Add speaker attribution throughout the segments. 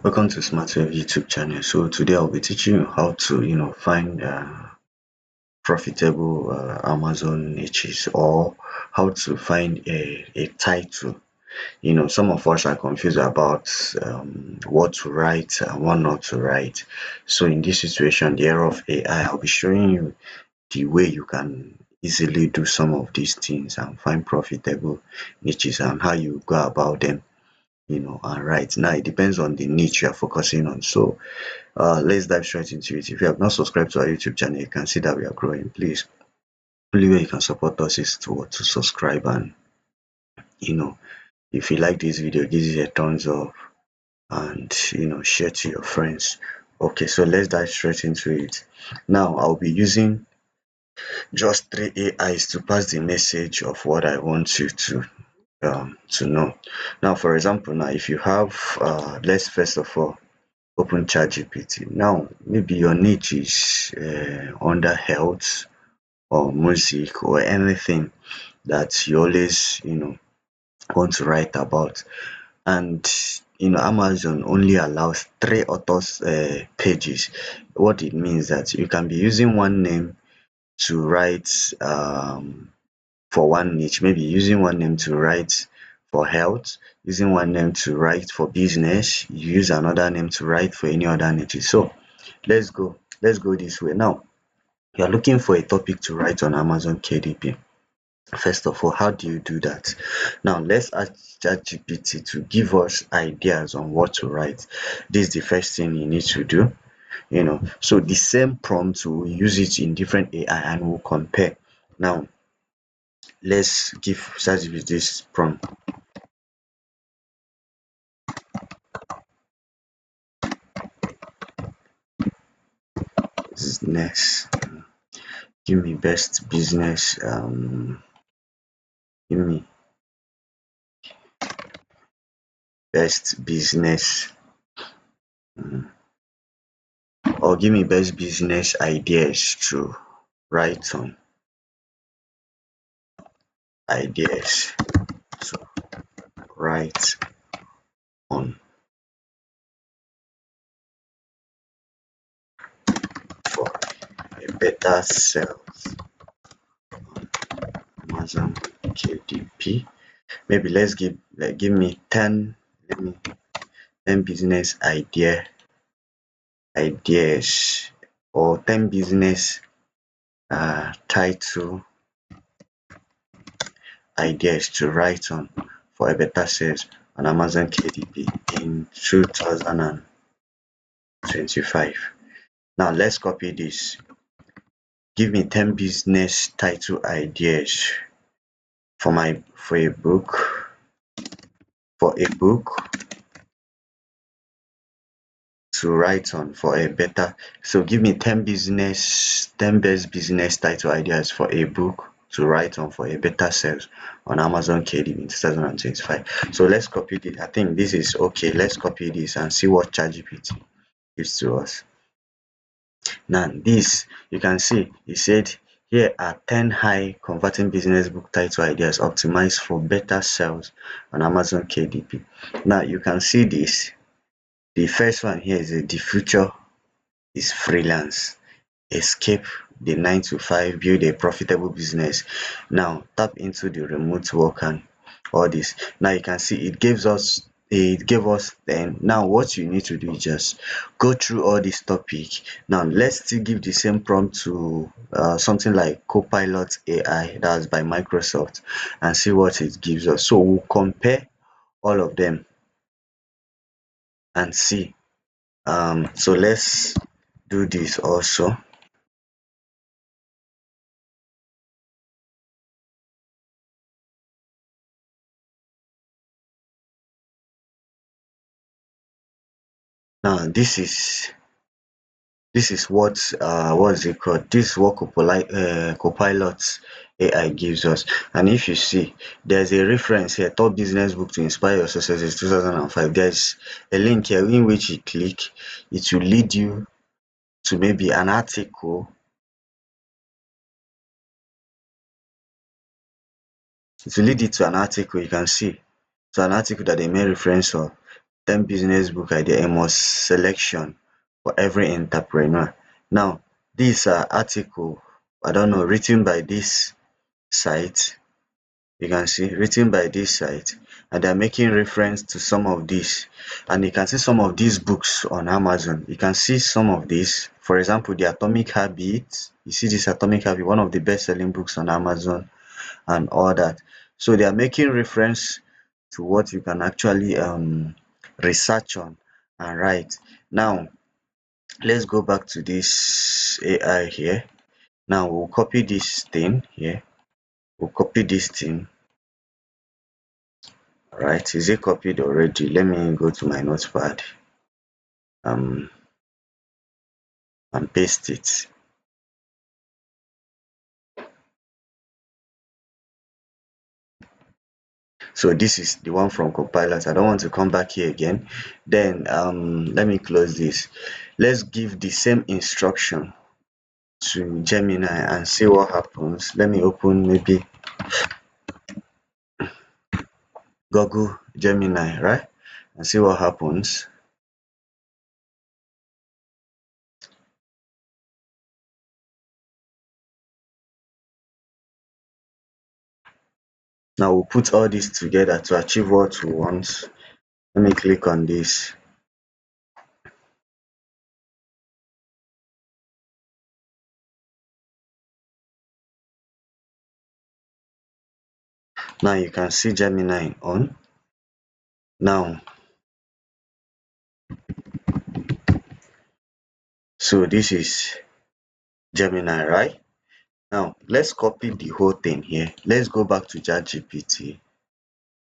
Speaker 1: Welcome to SmartWave YouTube channel. So today I'll be teaching you how to find profitable Amazon niches, or how to find a title. Some of us are confused about what to write and what not to write. So in this situation, the era of AI, I'll be showing you the way you can easily do some of these things and find profitable niches and how you go about them. And right now it depends on the niche you are focusing on. So let's dive straight into it. If you have not subscribed to our YouTube channel, you can see that we are growing. Please, only way you can support us is to subscribe, and you know if you like this video, give it a thumbs up, and share to your friends. Okay, so let's dive straight into it. Now I'll be using just three AIs to pass the message of what I want you to know. Now, for example, now if you have let's first of all open ChatGPT. Now maybe your niche is under health or music or anything that you always want to write about, and Amazon only allows three authors pages. What it means that you can be using one name to write for one niche, maybe using one name to write for health, using one name to write for business, you use another name to write for any other niche. So let's go this way. Now you are looking for a topic to write on Amazon KDP. First of all, how do you do that? Now let's ask ChatGPT to give us ideas on what to write. This is the first thing you need to do. So the same prompt, we'll use it in different AI and we'll compare. Now let's give ChatGPT this prompt. Business. Give me best business. Give me best business, or give me best business ideas to write on. Ideas to write on for a better sales Amazon KDP. Maybe let's give me 10, let me 10 business ideas, or 10 business title ideas to write on for a better sales on Amazon KDP in 2025. Now let's copy this. Give me 10 business title ideas for a book to write on for a better. So give me 10 best business title ideas for a book to write on for a better sales on Amazon KDP in 2025. So let's copy this. I think this is okay. Let's copy this and see what ChatGPT gives to us. Now this, you can see it said here are 10 high converting business book title ideas optimized for better sales on Amazon KDP. Now you can see this. The first one here is the future is freelance. Escape the 9 to 5, build a profitable business. Now tap into the remote work and all this. Now you can see it gave us. Then now what you need to do is just go through all this topic. Now let's still give the same prompt to something like Copilot AI, that's by Microsoft, and see what it gives us. So we'll compare all of them and see. So let's do this also. Now this is what's it called, this is what Copilot AI gives us. And if you see, there's a reference here, top business book to inspire your success is 2005. There's a link here in which you click, it will lead you to maybe an article. It will lead you to an article, you can see, to an article that they made reference of. 10 business book idea, a must selection for every entrepreneur. Now, these are article, I don't know, written by this site. You can see written by this site, and they're making reference to some of these. And you can see some of these books on Amazon. You can see some of these. For example, the Atomic Habits. You see this Atomic Habit, one of the best-selling books on Amazon and all that. So they are making reference to what you can actually research on and write. Now let's go back to this AI here. Now we'll copy this thing here. We'll copy this thing. Right, is it copied already? Let me go to my notepad um and paste it. So this is the one from Copilot. I don't want to come back here again. Then let me close this. Let's give the same instruction to Gemini and see what happens. Let me open maybe Google Gemini, right? And see what happens. Now we'll put all this together to achieve what we want. Let me click on this. Now you can see Gemini on. Now, so this is Gemini, right? Now let's copy the whole thing here. Let's go back to ChatGPT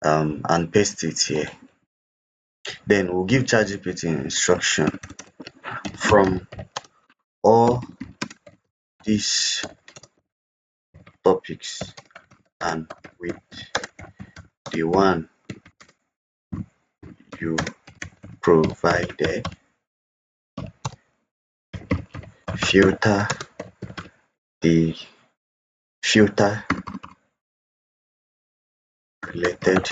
Speaker 1: and paste it here. Then we'll give ChatGPT instruction from all these topics and with the one you provided, filter the filter related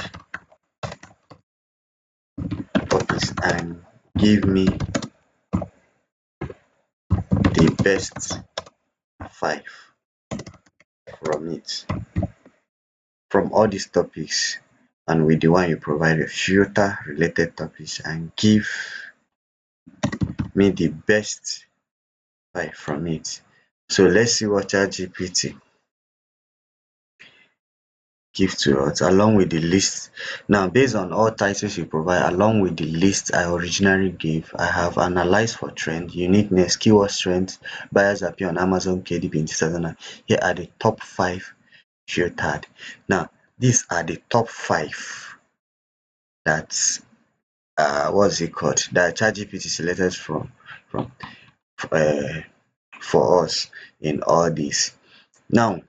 Speaker 1: topics and give me the best 5 from it. From all these topics and with the one you provided, filter related topics and give me the best 5 from it. So let's see what ChatGPT give to us along with the list. Now, based on all titles you provide along with the list I originally gave, I have analyzed for trend, uniqueness, keyword strength, buyers appear on Amazon, KDP in 2009. Here are the top 5 filtered. Now, these are the top 5 that what's it called, that ChatGPT selected from uh, for us in all this. Now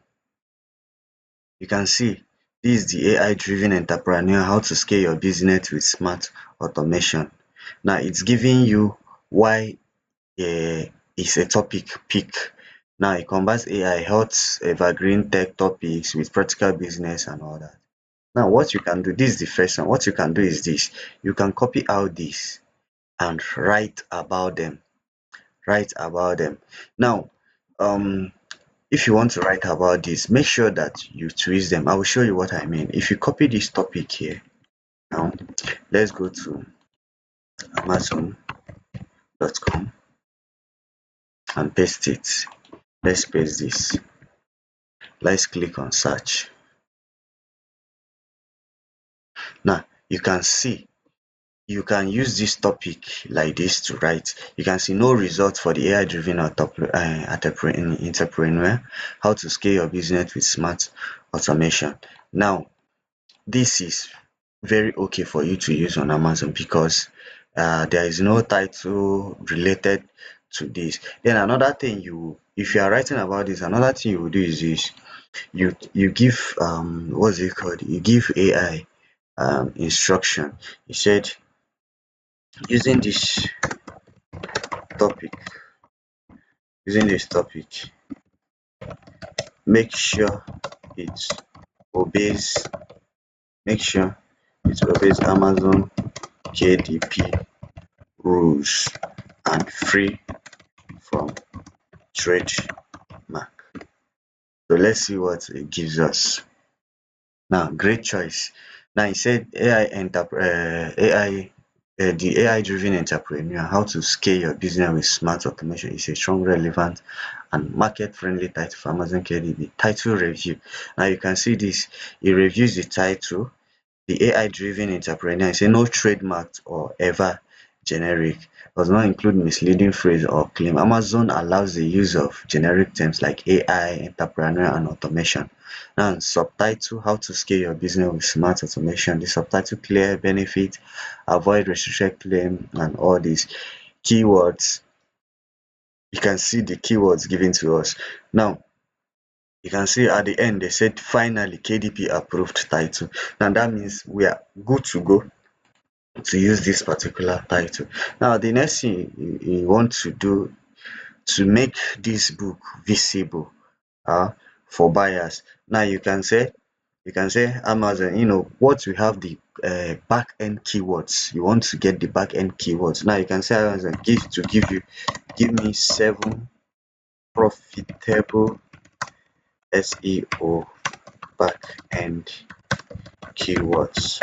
Speaker 1: you can see this is the AI driven entrepreneur, how to scale your business with smart automation. Now it's giving you why it's a topic pick. Now it combines AI, health, evergreen tech topics with practical business and all that. Now what you can do, this is the first one. What you can do is this: you can copy out this and write about them. Now if you want to write about this, make sure that you twist them. I will show you what I mean. If you copy this topic here, now let's go to amazon.com and paste it. Let's paste this. Let's click on search. Now you can see you can use this topic like this to write. You can see no result for the AI driven entrepreneur, how to scale your business with smart automation. Now this is very okay for you to use on Amazon because there is no title related to this. Then another thing, you if you are writing about this, another thing you will do is this: you give what's it called, you give AI instruction. You said using this topic using this topic, make sure it obeys make sure it obeys Amazon KDP rules and free from trademark. So let's see what it gives us. Now, great choice. Now, he said the AI driven entrepreneur, how to scale your business with smart automation is a strong, relevant, and market friendly title for Amazon KDB. Title review. Now, you can see this. He reviews the title. The AI-driven entrepreneur say no trademark or ever generic, does not include misleading phrase or claim. Amazon allows the use of generic terms like AI, entrepreneur, and automation. Now, subtitle: How to scale your business with smart automation. The subtitle: Clear benefit, avoid restricted claim, and all these keywords. You can see the keywords given to us. Now, you can see at the end they said finally KDP approved title. Now that means we are good to go to use this particular title. Now the next thing you want to do to make this book visible for buyers. Now you can say Amazon, what we have the back end keywords. You want to get the back end keywords. Now you can say Amazon give me 7 profitable SEO back end keywords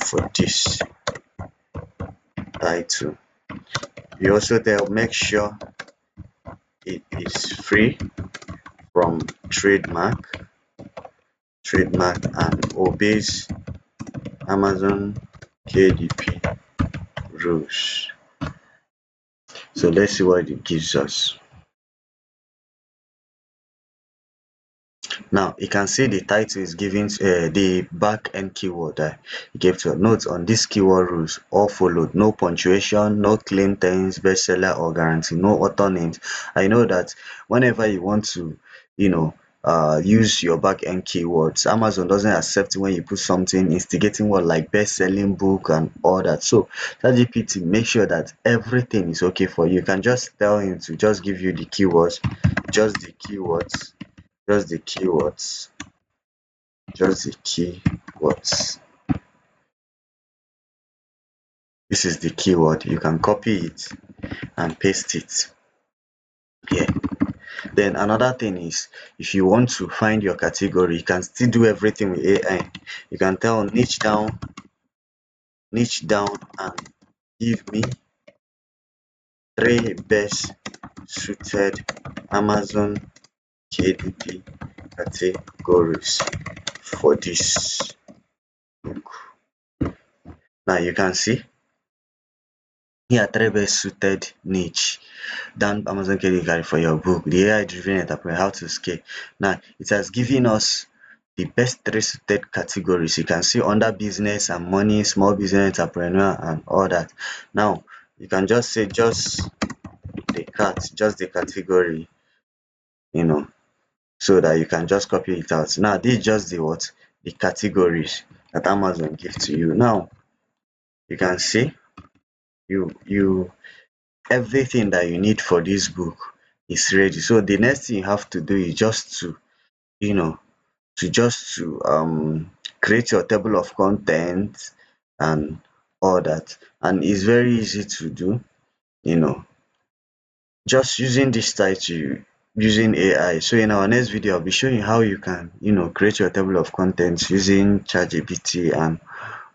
Speaker 1: for this title. You also tell make sure it is free from trademark and obeys Amazon KDP rules. So let's see what it gives us. Now you can see the title is giving the back end keyword you gave to notes on this keyword rules all followed. No punctuation, no clean terms, bestseller or guarantee, no author names. I know that whenever you want to use your back end keywords, Amazon doesn't accept when you put something instigating what like best selling book and all that. So ChatGPT make sure that everything is okay for you. You can just tell him to just give you the keywords, just the keywords, just the keywords, just the keywords. This is the keyword. You can copy it and paste it here. Then another thing is, if you want to find your category, you can still do everything with AI. You can tell niche down and give me 3 best suited Amazon KDP categories for this book. Now you can see here 3 best suited niche than Amazon KDP for your book, the AI driven entrepreneur, how to scale. Now it has given us the best 3 suited categories. You can see under business and money, small business, entrepreneur, and all that. Now you can just say just the category, you know, so that you can just copy it out. Now this is just the categories that Amazon gives to you. Now you can see you everything that you need for this book is ready. So the next thing you have to do is just to you know create your table of content and all that, and it's very easy to do, you know just using this title using AI. So in our next video I'll be showing you how you can create your table of contents using ChatGPT and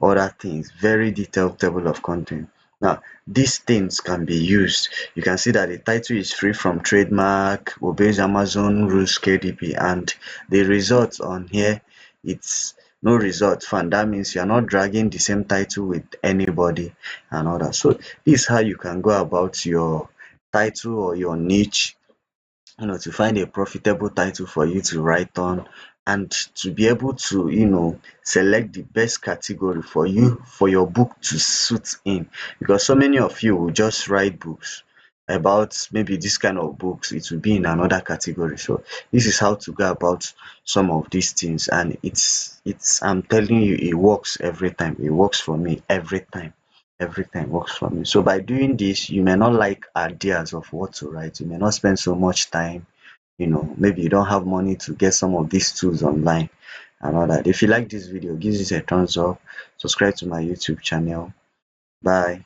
Speaker 1: other things, very detailed table of content. Now these things can be used. You can see that the title is free from trademark, obeys Amazon rules KDP, and the results on here, it's no result found. That means you're not dragging the same title with anybody and all that. So this is how you can go about your title or your niche, to find a profitable title for you to write on, and to be able to select the best category for you for your book to suit in, because so many of you will just write books about maybe this kind of books, it will be in another category. So this is how to go about some of these things, and it's I'm telling you, it works every time. It works for me every time works for me. So by doing this, you may not like ideas of what to write, you may not spend so much time, maybe you don't have money to get some of these tools online and all that. If you like this video, give this a thumbs up, subscribe to my YouTube channel, Bye.